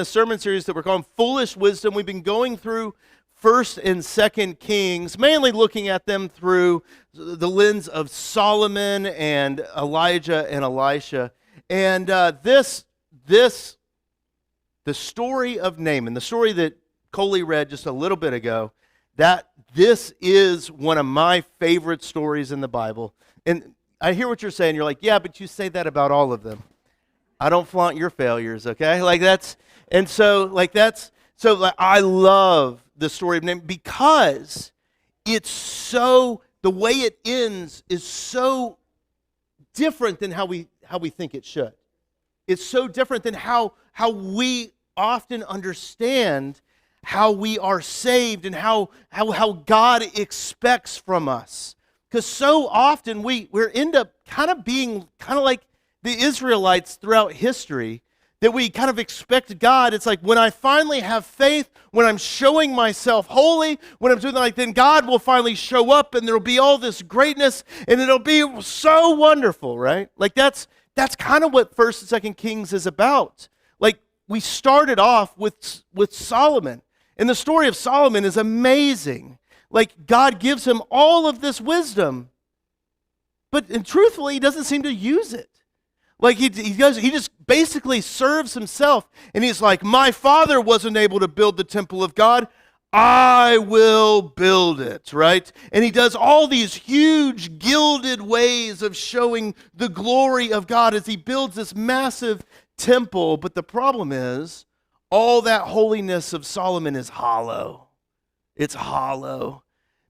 sermon series that we're calling Foolish Wisdom. We've been going through 1st and 2nd Kings, mainly looking at them through the lens of Solomon and Elijah and Elisha. And the story of Naaman, the story that Coley read just a little bit ago, that this is one of my favorite stories in the Bible. And I hear what you're saying. You're like, yeah, but you say that about all of them. I don't flaunt your failures, okay? I love the story of Naaman because it's so, the way it ends is so different than how we think it should. It's so different than how we often understand how we are saved and how God expects from us. Because so often we end up kind of being kind of like the Israelites throughout history, that we kind of expect God. It's like when I finally have faith, when I'm showing myself holy, when I'm doing that, then God will finally show up and there'll be all this greatness and it'll be so wonderful, right? Like that's kind of what 1st and 2nd Kings is about. Like we started off with Solomon, and the story of Solomon is amazing. Like God gives him all of this wisdom, and truthfully, he doesn't seem to use it. Like he just basically serves himself, and he's like, my father wasn't able to build the temple of God, I will build it, right? And he does all these huge gilded ways of showing the glory of God as he builds this massive temple. But the problem is, all that holiness of Solomon is hollow. It's hollow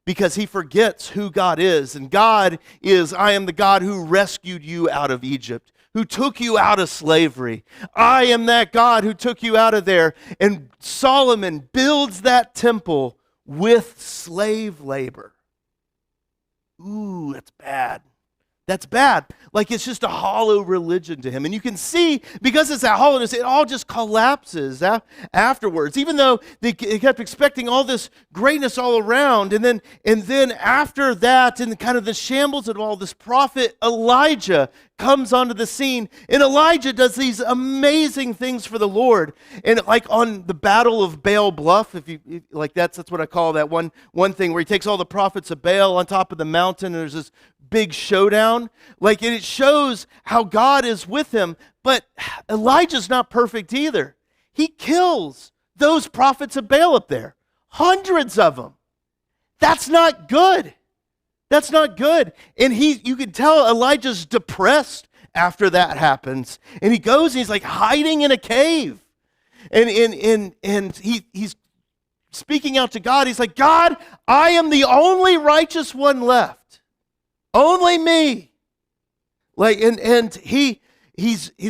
because he forgets who God is. And God is, I am the God who rescued you out of Egypt, who took you out of slavery. I am that God who took you out of there. And Solomon builds that temple with slave labor. Ooh, that's bad. That's bad. Like it's just a hollow religion to him. And you can see, because it's that hollowness, it all just collapses afterwards. Even though they kept expecting all this greatness all around. And then after that, in kind of the shambles of all this, prophet Elijah comes onto the scene. And Elijah does these amazing things for the Lord. And like on the Battle of Baal Bluff, that's what I call that one thing, where he takes all the prophets of Baal on top of the mountain, and there's this big showdown. Like, and it shows how God is with him. But Elijah's not perfect either. He kills those prophets of Baal up there. Hundreds of them. That's not good. That's not good. And you can tell Elijah's depressed after that happens. And he goes and he's like hiding in a cave. And he's speaking out to God. He's like, God, I am the only righteous one left. Only me. Like, and he's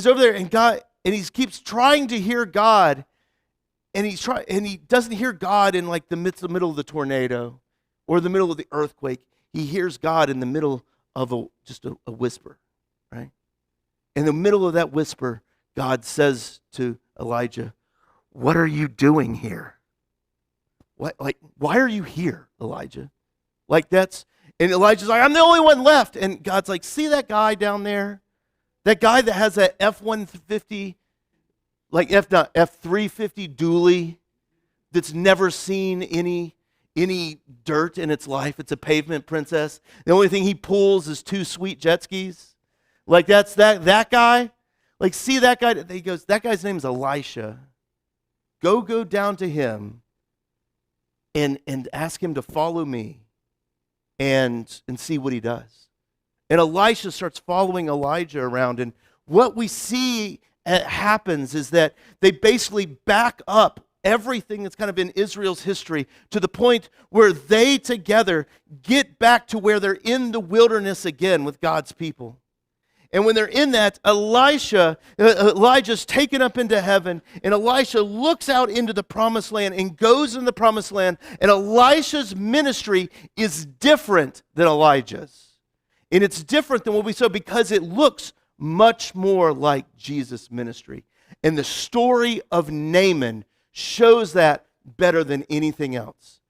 over there, and God, and he keeps trying to hear God, and he doesn't hear God in like the middle of the tornado or the middle of the earthquake. He hears God in the middle of just a whisper, right? In the middle of that whisper, God says to Elijah, "What are you doing here? Why are you here, Elijah?" And Elijah's like, I'm the only one left. And God's like, see that guy down there? That guy that has a F-150, F-350 dually that's never seen any dirt in its life. It's a pavement princess. The only thing he pulls is 2 sweet jet skis. Like that's that guy. Like, see that guy? He goes, that guy's name is Elisha. Go down to him and ask him to follow me. And see what he does. And Elisha starts following Elijah around. And what we see happens is that they basically back up everything that's kind of in Israel's history to the point where they together get back to where they're in the wilderness again with God's people. And when they're in that, Elijah's taken up into heaven, and Elisha looks out into the promised land and goes in the promised land, and Elisha's ministry is different than Elijah's. And it's different than what we saw because it looks much more like Jesus' ministry. And the story of Naaman shows that better than anything else.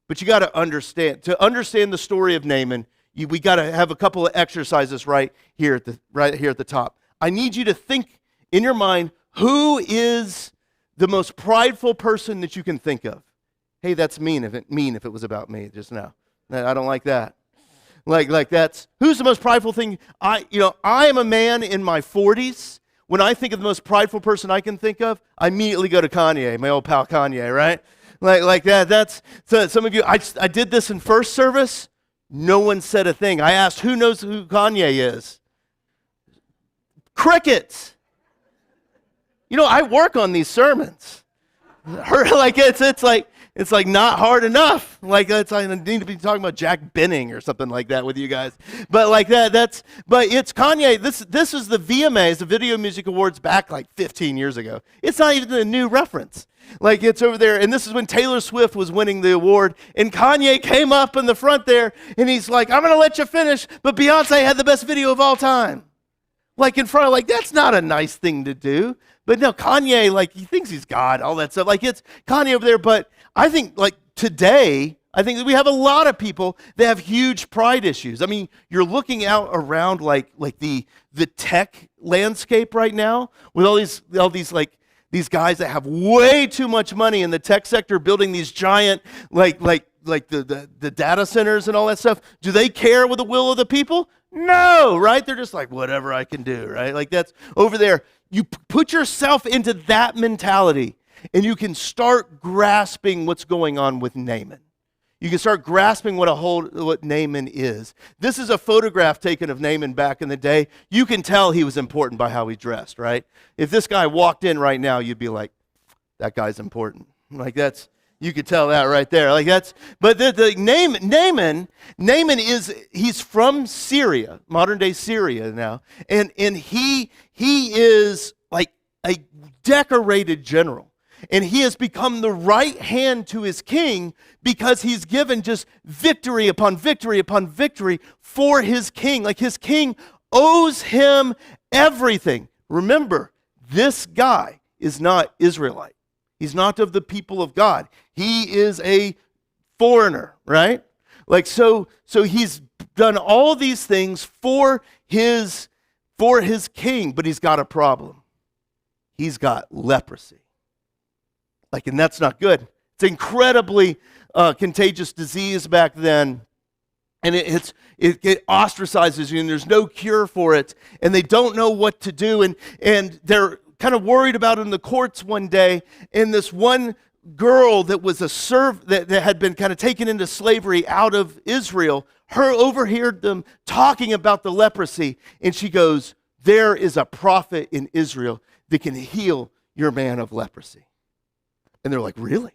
But you got to understand the story of Naaman, we got to have a couple of exercises right here at the top. I need you to think in your mind, who is the most prideful person that you can think of. Hey, that's mean if it was about me just now. I don't like that. Like that's, who's the most prideful thing? I am a man in my 40s. When I think of the most prideful person I can think of, I immediately go to Kanye, my old pal Kanye, right? Like that. That's, so some of you, I did this in first service. No one said a thing. I asked, who knows who Kanye is? Crickets. I work on these sermons. Like it's like not hard enough. Like I need to be talking about Jack Benning or something like that with you guys. But like but it's Kanye. This is the VMAs, the Video Music Awards, back like 15 years ago. It's not even a new reference. Like it's over there, and this is when Taylor Swift was winning the award, and Kanye came up in the front there, and he's like, "I'm gonna let you finish, but Beyonce had the best video of all time." Like in front of, like, that's not a nice thing to do. But no, Kanye, like, he thinks he's God, all that stuff. Like, it's Kanye over there. But I think, like, today, I think that we have a lot of people that have huge pride issues. I mean, you're looking out around, like the tech landscape right now with all these like, these guys that have way too much money in the tech sector building these giant, like the data centers and all that stuff. Do they care with the will of the people? No, right? They're just like, whatever I can do, right? Like that's over there. You put yourself into that mentality, and you can start grasping what's going on with Naaman. You can start grasping what Naaman is. This is a photograph taken of Naaman back in the day. You can tell he was important by how he dressed, right? If this guy walked in right now, you'd be like, that guy's important. Like that's, you could tell that right there. Like that's, but Naaman he's from Syria, modern day Syria now, and he is like a decorated general. And he has become the right hand to his king because he's given just victory upon victory upon victory for his king. Like his king owes him everything. Remember, this guy is not Israelite. He's not of the people of God. He is a foreigner, right? Like so he's done all these things for his king, but he's got a problem. He's got leprosy. Like, and that's not good. It's incredibly contagious disease back then. And it ostracizes you, and there's no cure for it. And they don't know what to do. And they're kind of worried about it in the courts one day. And this one girl that was that had been kind of taken into slavery out of Israel, her overheard them talking about the leprosy. And she goes, there is a prophet in Israel that can heal your man of leprosy. And they're like, really?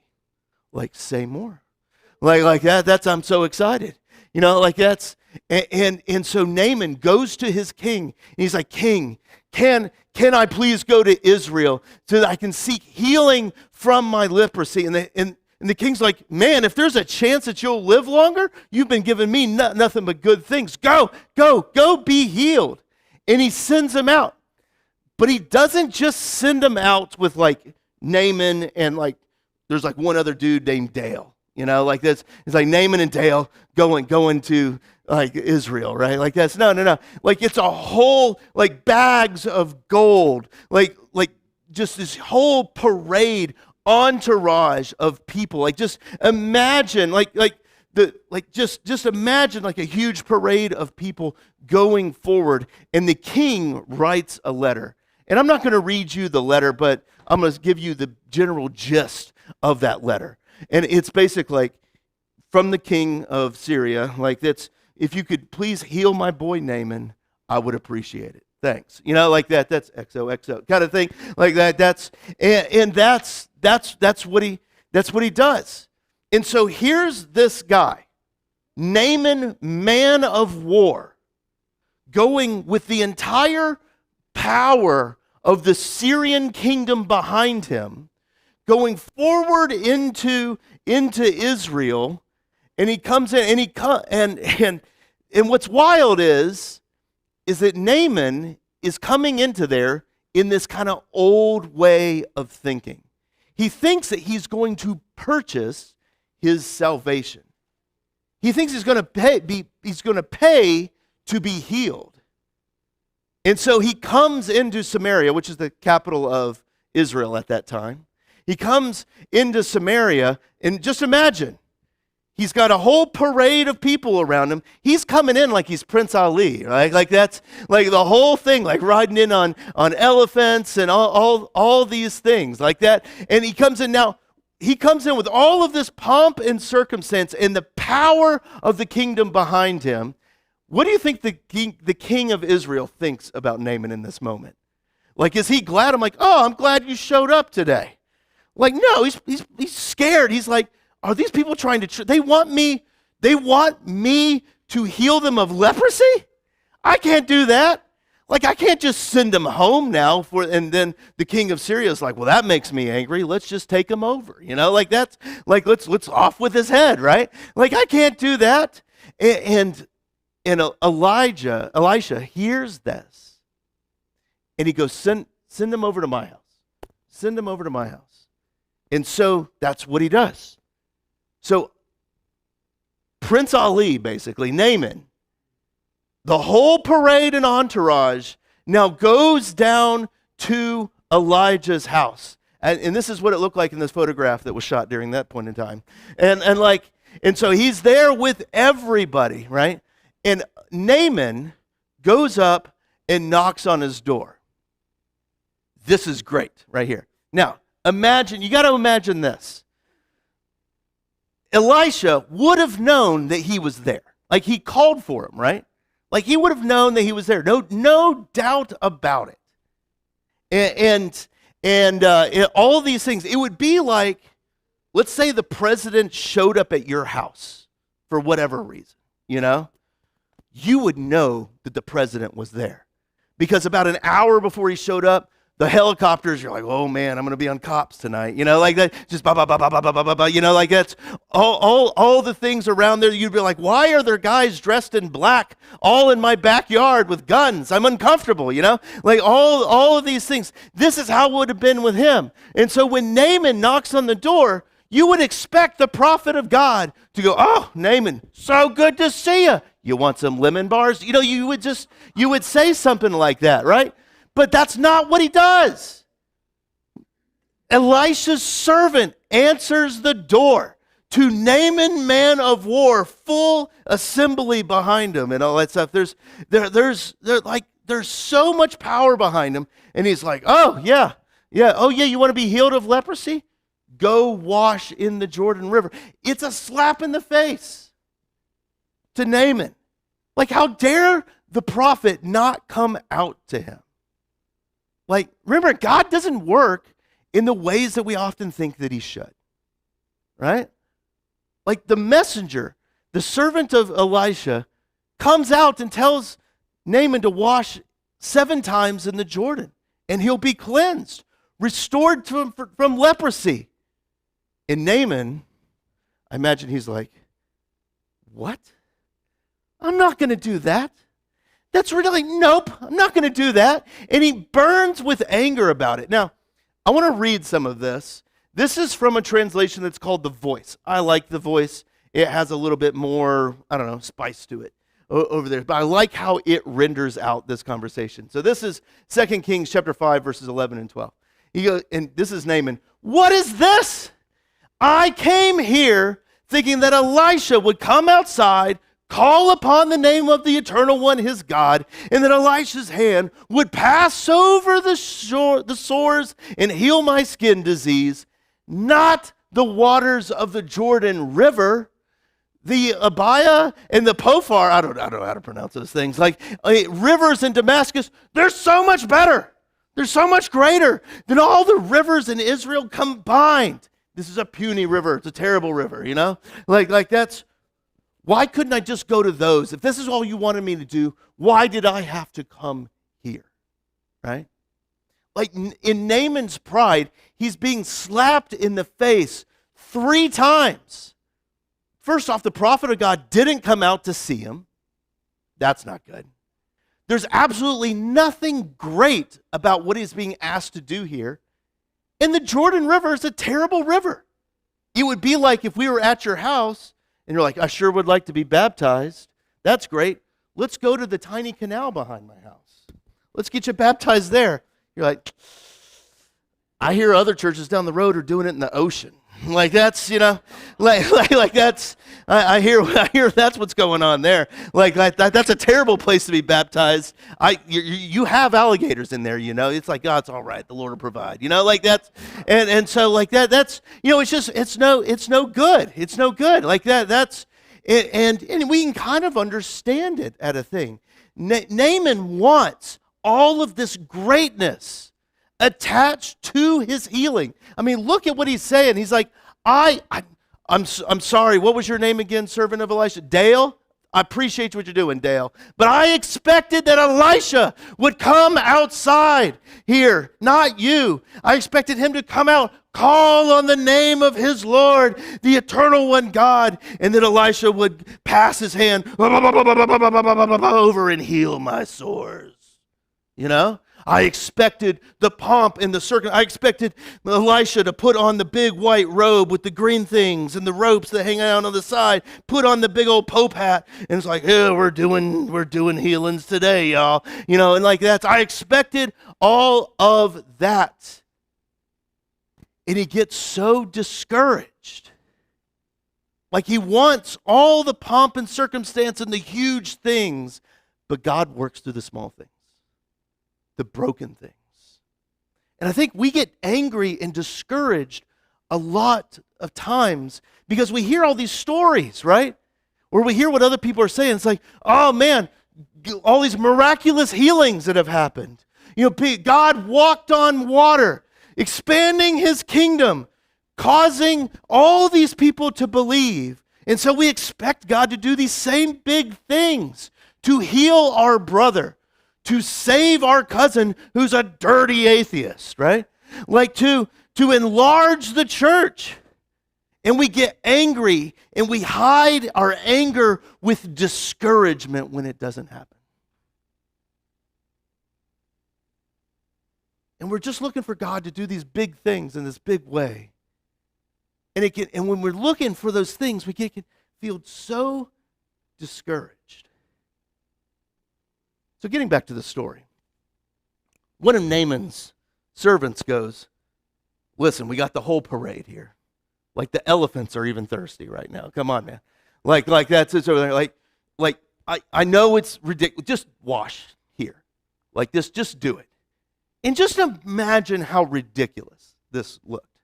Like, say more. Like that, I'm so excited. Like that's, and so Naaman goes to his king, and he's like, King, can I please go to Israel so that I can seek healing from my leprosy? And the king's like, man, if there's a chance that you'll live longer, you've been giving me nothing but good things. Go be healed. And he sends him out. But he doesn't just send him out with like Naaman and like there's like one other dude named Dale, like this. It's like Naaman and Dale going to like Israel, right? Like that's no. Like it's a whole like bags of gold, like just this whole parade, entourage of people. Like just imagine just imagine like a huge parade of people going forward, and the king writes a letter. And I'm not going to read you the letter, but I'm going to give you the general gist of that letter. And it's basically like, from the king of Syria, like that's, if you could please heal my boy Naaman, I would appreciate it. Thanks. Like that. That's XOXO kind of thing. Like that. That's what he does. And so here's this guy, Naaman, man of war, going with the entire power of the Syrian kingdom behind him, going forward into Israel, and he comes in, and what's wild is that Naaman is coming into there in this kind of old way of thinking. He thinks that he's going to purchase his salvation. He thinks he's going to pay to be healed. And so he comes into Samaria, which is the capital of Israel at that time. He comes into Samaria, and just imagine, he's got a whole parade of people around him. He's coming in like he's Prince Ali, right? Like that's like the whole thing, like riding in on elephants and all these things like that. And he comes in now. He comes in with all of this pomp and circumstance and the power of the kingdom behind him. What do you think the king of Israel thinks about Naaman in this moment? Like, is he glad? I'm like, oh, I'm glad you showed up today. Like, no, he's scared. He's like, are these people trying to, they want me to heal them of leprosy? I can't do that. Like, I can't just send them home now and then the king of Syria is like, well, that makes me angry. Let's just take him over. Like that's like, let's off with his head, right? Like, I can't do that. And Elisha hears this and he goes, send them over to my house. Send them over to my house. And so that's what he does. So Prince Ali, basically, Naaman, the whole parade and entourage now goes down to Elijah's house. And this is what it looked like in this photograph that was shot during that point in time. And so he's there with everybody, right? And Naaman goes up and knocks on his door. This is great right here. Now, you got to imagine this. Elisha would have known that he was there. Like, he called for him, right? Like, he would have known that he was there. No doubt about it. And all these things, it would be like, let's say the president showed up at your house for whatever reason, you would know that the president was there. Because about an hour before he showed up, the helicopters, you're like, oh man, I'm going to be on cops tonight. Like that, just ba ba ba ba ba ba ba ba. Like that's all the things around there. You'd be like, why are there guys dressed in black all in my backyard with guns? I'm uncomfortable, Like all of these things. This is how it would have been with him. And so when Naaman knocks on the door, you would expect the prophet of God to go, oh, Naaman, so good to see you. You want some lemon bars? You would say something like that, right? But that's not what he does. Elisha's servant answers the door to Naaman, man of war, full assembly behind him and all that stuff. There's so much power behind him. And he's like, oh yeah, you want to be healed of leprosy? Go wash in the Jordan River. It's a slap in the face to Naaman. Like, how dare the prophet not come out to him? Like, remember, God doesn't work in the ways that we often think that he should, right? Like, the messenger, the servant of Elisha, comes out and tells Naaman to wash 7 times in the Jordan, and he'll be cleansed, restored to him from leprosy. And Naaman, I imagine he's like, what? I'm not going to do that. That's really, nope, I'm not going to do that. And he burns with anger about it. Now, I want to read some of this. This is from a translation that's called The Voice. I like The Voice. It has a little bit more, spice to it over there. But I like how it renders out this conversation. So this is 2 Kings chapter 5, verses 11 and 12. He goes, and this is Naaman. What is this? I came here thinking that Elisha would come outside, call upon the name of the Eternal One, his God, and that Elisha's hand would pass over the sores and heal my skin disease, not the waters of the Jordan River, the Abia and the Pophar. I don't know how to pronounce those things. Like rivers in Damascus, they're so much better. They're so much greater than all the rivers in Israel combined. This is a puny river. It's a terrible river, Like that's. Why couldn't I just go to those? If this is all you wanted me to do, why did I have to come here? Right? Like in Naaman's pride, he's being slapped in the face 3 times. First off, the prophet of God didn't come out to see him. That's not good. There's absolutely nothing great about what he's being asked to do here. And the Jordan River is a terrible river. It would be like if we were at your house and you're like, I sure would like to be baptized. That's great. Let's go to the tiny canal behind my house. Let's get you baptized there. You're like, I hear other churches down the road are doing it in the ocean. Like that's, like that's, I hear that's what's going on there. Like that's a terrible place to be baptized. You have alligators in there, It's like, oh, it's all right. The Lord will provide, like that's, and so like that's, it's just, it's no good. It's no good. Like that's, and we can kind of understand it at a thing. Naaman wants all of this greatness attached to his healing. I mean, look at what he's saying. He's like, I'm sorry. What was your name again, servant of Elisha? Dale? I appreciate what you're doing, Dale. But I expected that Elisha would come outside here, not you. I expected him to come out, call on the name of his Lord, the eternal one God, and that Elisha would pass his hand over and heal my sores. I expected the pomp and the circumstance. I expected Elisha to put on the big white robe with the green things and the ropes that hang out on the side, put on the big old pope hat, and it's like, yeah, we're doing healings today, y'all. And like that. I expected all of that. And he gets so discouraged. Like he wants all the pomp and circumstance and the huge things, but God works through the small things. The broken things. And I think we get angry and discouraged a lot of times because we hear all these stories, right? Or we hear what other people are saying. It's like, oh man, all these miraculous healings that have happened. God walked on water, expanding his kingdom, causing all these people to believe. And so we expect God to do these same big things to heal our brother, to save our cousin who's a dirty atheist, right? Like to enlarge the church. And we get angry and we hide our anger with discouragement when it doesn't happen. And we're just looking for God to do these big things in this big way. And when we're looking for those things, we can feel so discouraged. So getting back to the story, one of Naaman's servants goes, listen, we got the whole parade here. Like the elephants are even thirsty right now. Come on, man. Like that's it's over there. Like I know it's ridiculous. Just wash here. Like this, just do it. And just imagine how ridiculous this looked.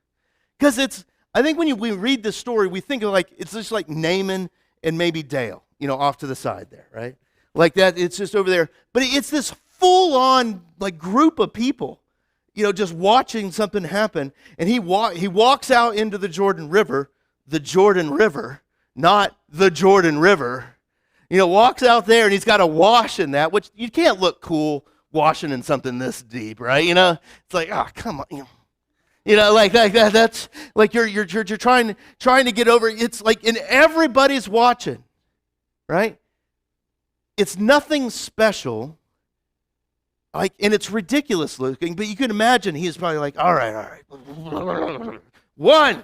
Because I think when we read this story, we think of it's just like Naaman and maybe Dale, off to the side there, right? Like that, it's just over there. But it's this full-on group of people, just watching something happen. And he walks out into the Jordan River, not the Jordan River. Walks out there and he's got to wash in that, which you can't look cool washing in something this deep, right? It's like, oh, come on. Like that. That's like you're trying to get over. It's like, and everybody's watching, right? It's nothing special, and it's ridiculous looking, but you can imagine he's probably like, all right. 1.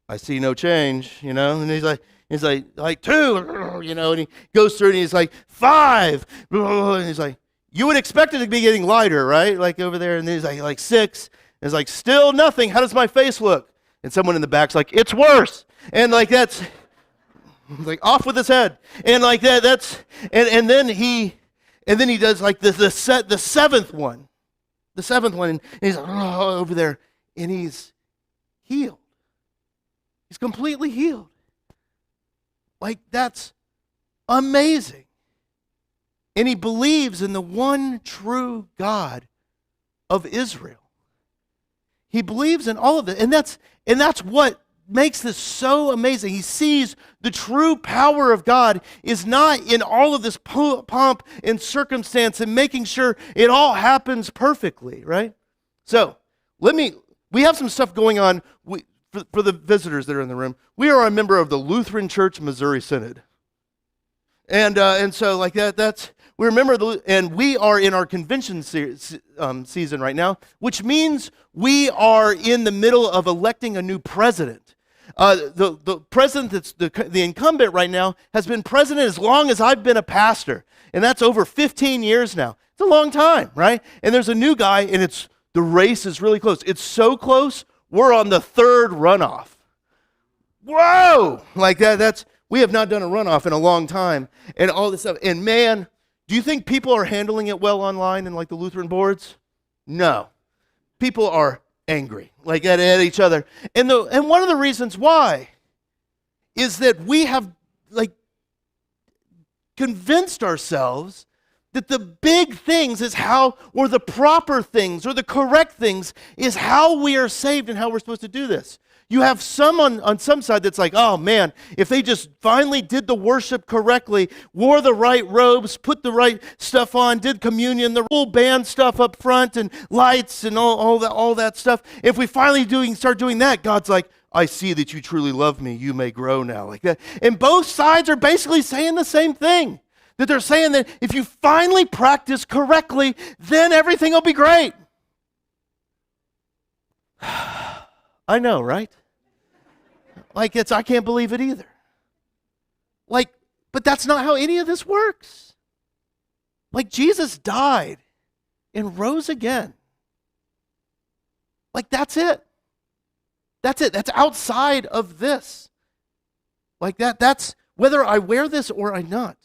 I see no change, and he's like 2, and he goes through and he's like 5, and he's like, you would expect it to be getting lighter, right? Like over there, and he's like 6, and it's like, still nothing. How does my face look? And someone in the back's like, it's worse. And that's like off with his head, and like that's and then he does like the 7th one, and he's over there, and he's healed. He's completely healed. Like that's amazing, and he believes in the one true God of Israel. He believes in all of it, and that's what makes this so amazing. He sees the true power of God is not in all of this pomp and circumstance and making sure it all happens perfectly, right? So we have some stuff going on for the visitors that are in the room. We are a member of the Lutheran Church Missouri Synod. And so like that's, we remember, and we are in our convention season right now, which means we are in the middle of electing a new president. The president that's the incumbent right now has been president as long as I've been a pastor, and that's over 15 years now. It's a long time, right? And there's a new guy, and the race is really close. It's so close, we're on the third runoff. Whoa! Like we have not done a runoff in a long time, and all this stuff. And man, do you think people are handling it well online and like the Lutheran boards? No. People are angry, like at each other. And one of the reasons why is that we have like convinced ourselves that the big things is how, or the proper things, or the correct things is how we are saved and how we're supposed to do this. You have some on some side that's like, oh man, if they just finally did the worship correctly, wore the right robes, put the right stuff on, did communion, the full band stuff up front, and lights and all that stuff. If we finally start doing that, God's like, I see that you truly love me. You may grow now, like that. And both sides are basically saying the same thing. That they're saying that if you finally practice correctly, then everything will be great. I know, right? Like I can't believe it either. Like, but that's not how any of this works. Like Jesus died and rose again. Like that's it. That's it. That's outside of this. Like that's whether I wear this or I not.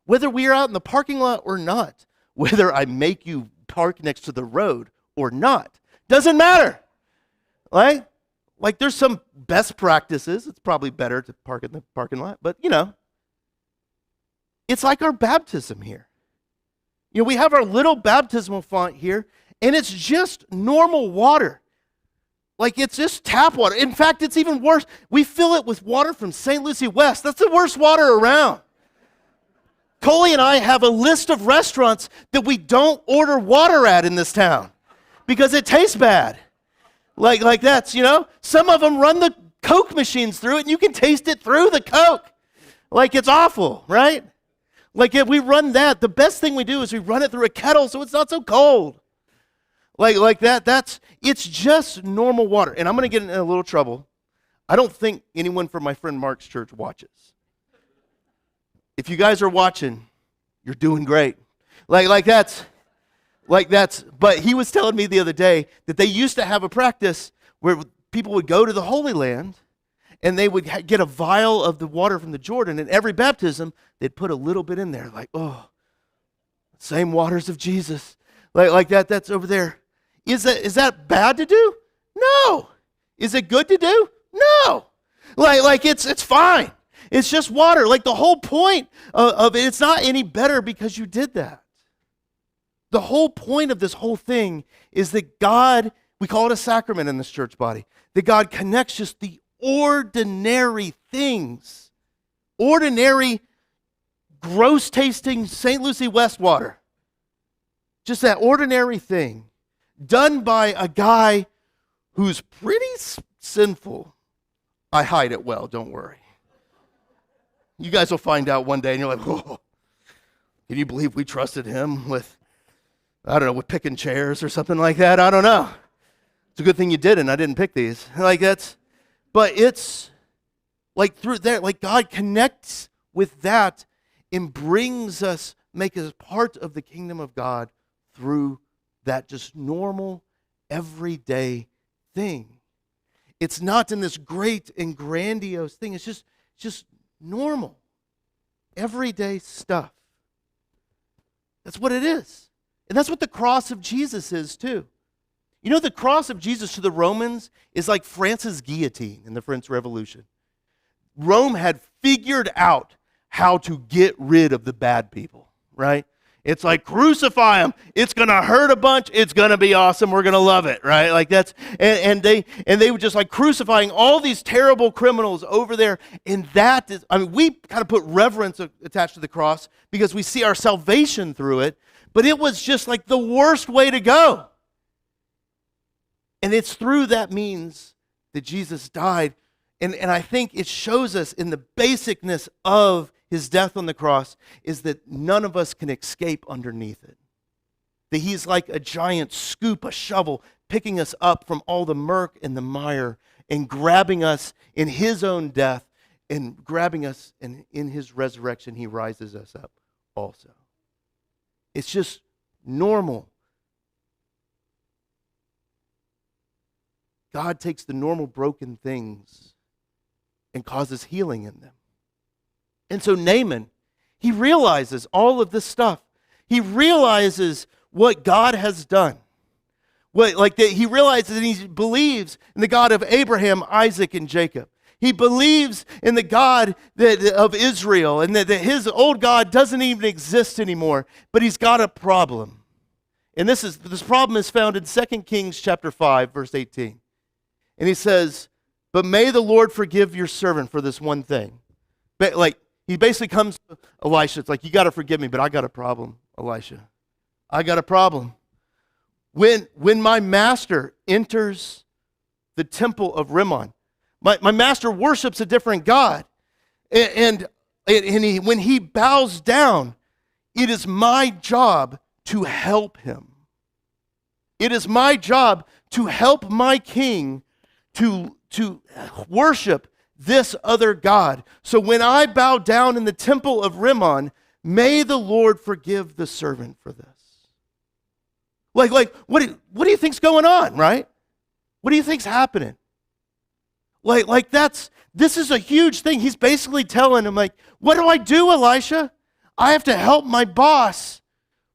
Whether we are out in the parking lot or not. Whether I make you park next to the road or not. Doesn't matter. Right? Like there's some best practices. It's probably better to park in the parking lot. But, it's like our baptism here. We have our little baptismal font here, and it's just normal water. Like it's just tap water. In fact, it's even worse. We fill it with water from St. Lucie West. That's the worst water around. Coley and I have a list of restaurants that we don't order water at in this town because it tastes bad. Like that's, some of them run the Coke machines through it and you can taste it through the Coke. Like it's awful, right? Like if we run that, the best thing we do is we run it through a kettle so it's not so cold. Like it's just normal water. And I'm going to get in a little trouble. I don't think anyone from my friend Mark's church watches. If you guys are watching, you're doing great. But he was telling me the other day that they used to have a practice where people would go to the Holy Land and they would get a vial of the water from the Jordan, and every baptism, they'd put a little bit in there, like, oh, same waters of Jesus. Like that's over there. Is that bad to do? No. Is it good to do? No. Like it's fine. It's just water. Like the whole point of it, it's not any better because you did that. The whole point of this whole thing is that God, we call it a sacrament in this church body, that God connects just the ordinary things, ordinary, gross-tasting St. Lucie West water, just that ordinary thing, done by a guy who's pretty sinful. I hide it well, don't worry. You guys will find out one day and you're like, oh, can you believe we trusted him with picking chairs or something like that? I don't know. It's a good thing you didn't. I didn't pick these. But it's like through there, like God connects with that and brings us, make us part of the kingdom of God through that just normal, everyday thing. It's not in this great and grandiose thing. It's just normal, everyday stuff. That's what it is. And that's what the cross of Jesus is too. The cross of Jesus to the Romans is like France's guillotine in the French Revolution. Rome had figured out how to get rid of the bad people, right? It's like, crucify them. It's going to hurt a bunch. It's going to be awesome. We're going to love it, right? Like that's, and they were just like crucifying all these terrible criminals over there. And that is, we kind of put reverence attached to the cross because we see our salvation through it. But it was just like the worst way to go. And it's through that means that Jesus died. And I think it shows us in the basicness of his death on the cross is that none of us can escape underneath it. That he's like a giant scoop, a shovel, picking us up from all the murk and the mire and grabbing us in his own death and grabbing us, and in his resurrection he rises us up also. It's just normal. God takes the normal broken things and causes healing in them. And so Naaman, he realizes all of this stuff. He realizes what God has done. He realizes and he believes in the God of Abraham, Isaac, and Jacob. He believes in the God of Israel, and that his old God doesn't even exist anymore, but he's got a problem. And this problem is found in 2 Kings chapter 5, verse 18. And he says, but may the Lord forgive your servant for this one thing. He basically comes to Elisha. It's like, you got to forgive me, but I got a problem, Elisha. I got a problem. When my master enters the temple of Rimmon, my master worships a different God. And when he bows down, it is my job to help him. It is my job to help my king to worship this other God. So when I bow down in the temple of Rimmon, may the Lord forgive the servant for this. What do you think's going on, right? What do you think's happening? This is a huge thing. He's basically telling him, what do I do, Elisha? I have to help my boss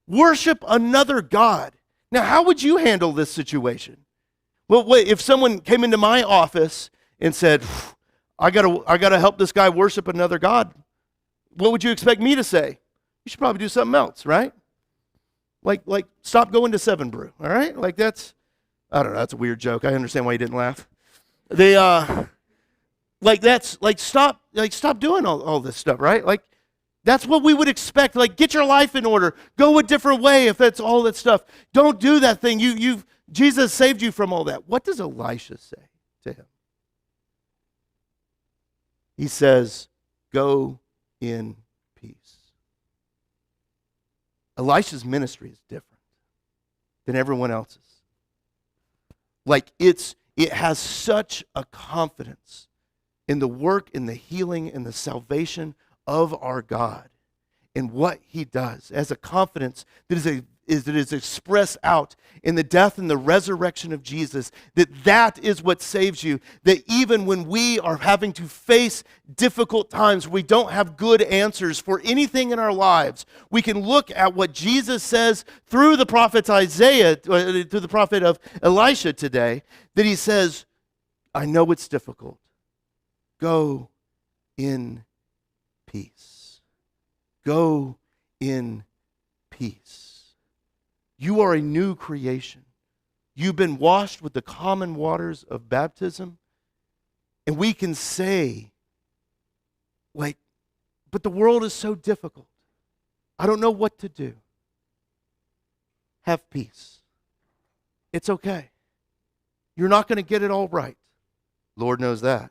worship another God. Now, how would you handle this situation? Well, if someone came into my office and said, I gotta help this guy worship another God, what would you expect me to say? You should probably do something else, right? Like stop going to 7 Brew, all right? I don't know, that's a weird joke. I understand why you didn't laugh. Stop doing all this stuff, right? That's what we would expect. Get your life in order. Go a different way if that's all that stuff. Don't do that thing. Jesus saved you from all that. What does Elisha say to him? He says, go in peace. Elisha's ministry is different than everyone else's. It has such a confidence in the work, in the healing, in the salvation of our God, in what he does, as a confidence that is expressed out in the death and the resurrection of Jesus, that is what saves you, that even when we are having to face difficult times, we don't have good answers for anything in our lives, we can look at what Jesus says through the prophet Isaiah, through the prophet of Elisha today, that he says, I know it's difficult. Go in peace. Go in peace. You are a new creation. You've been washed with the common waters of baptism. And we can say, but the world is so difficult. I don't know what to do. Have peace. It's okay. You're not going to get it all right. Lord knows that.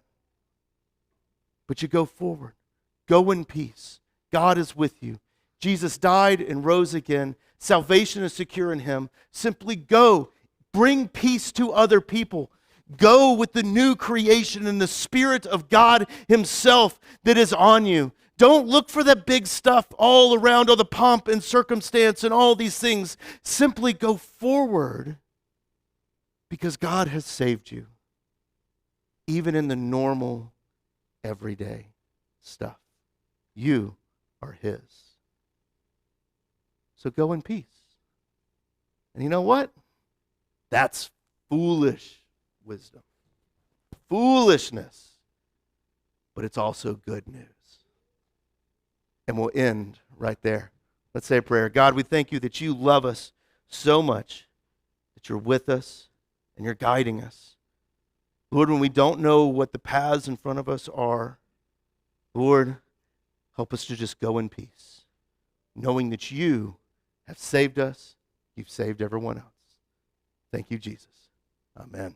But you go forward. Go in peace. God is with you. Jesus died and rose again. Salvation is secure in him. Simply go. Bring peace to other people. Go with the new creation and the Spirit of God himself that is on you. Don't look for that big stuff all around, all the pomp and circumstance and all these things. Simply go forward because God has saved you, even in the normal, everyday stuff. You are his. So go in peace. And you know what? That's foolish wisdom. Foolishness. But it's also good news. And we'll end right there. Let's say a prayer. God, we thank you that you love us so much, that you're with us and you're guiding us. Lord, when we don't know what the paths in front of us are, Lord, help us to just go in peace, knowing that you have saved us, you've saved everyone else. Thank you, Jesus. Amen.